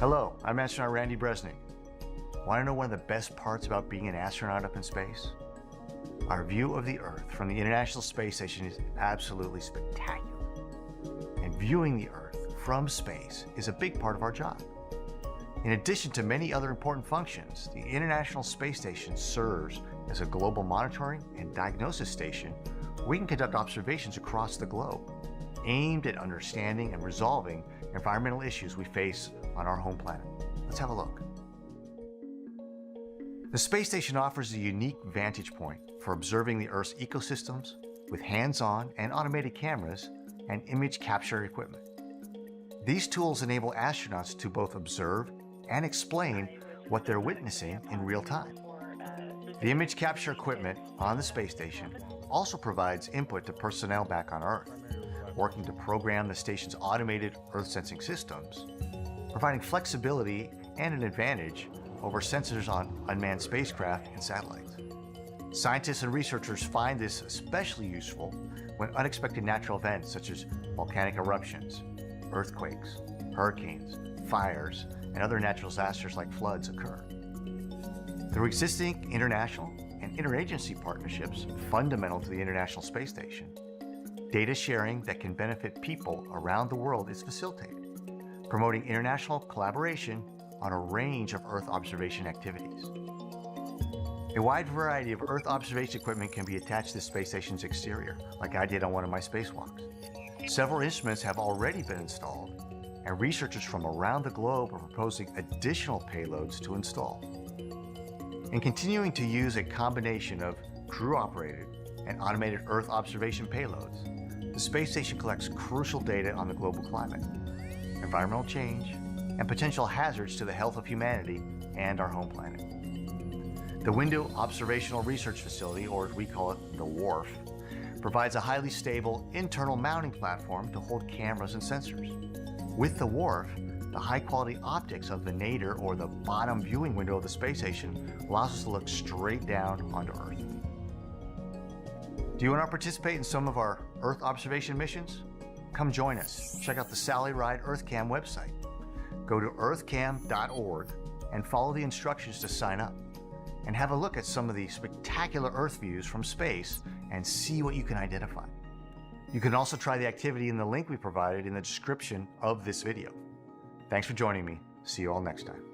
Hello, I'm astronaut Randy Bresnik. Want to know one of the best parts about being an astronaut up in space? Our view of the Earth from the International Space Station is absolutely spectacular. And viewing the Earth from space is a big part of our job. In addition to many other important functions, the International Space Station serves as a global monitoring and diagnosis station where we can conduct observations across the globe, aimed at understanding and resolving environmental issues we face on our home planet. Let's have a look. The space station offers a unique vantage point for observing the Earth's ecosystems with hands-on and automated cameras and image capture equipment. These tools enable astronauts to both observe and explain what they're witnessing in real time. The image capture equipment on the space station also provides input to personnel back on Earth, working to program the station's automated Earth sensing systems, providing flexibility and an advantage over sensors on unmanned spacecraft and satellites. Scientists and researchers find this especially useful when unexpected natural events such as volcanic eruptions, earthquakes, hurricanes, fires, and other natural disasters like floods occur. Through existing international and interagency partnerships fundamental to the International Space Station, data sharing that can benefit people around the world is facilitated, promoting international collaboration on a range of Earth observation activities. A wide variety of Earth observation equipment can be attached to the space station's exterior, like I did on one of my spacewalks. Several instruments have already been installed, and researchers from around the globe are proposing additional payloads to install. In continuing to use a combination of crew-operated and automated Earth observation payloads, the space station collects crucial data on the global climate, environmental change, and potential hazards to the health of humanity and our home planet. The Window Observational Research Facility, or as we call it, the WARF, provides a highly stable internal mounting platform to hold cameras and sensors. With the WARF, the high-quality optics of the nadir, or the bottom viewing window of the space station, allows us to look straight down onto Earth. Do you want to participate in some of our Earth observation missions? Come join us. Check out the Sally Ride EarthCam website. Go to earthcam.org and follow the instructions to sign up. And have a look at some of the spectacular Earth views from space and see what you can identify. You can also try the activity in the link we provided in the description of this video. Thanks for joining me. See you all next time.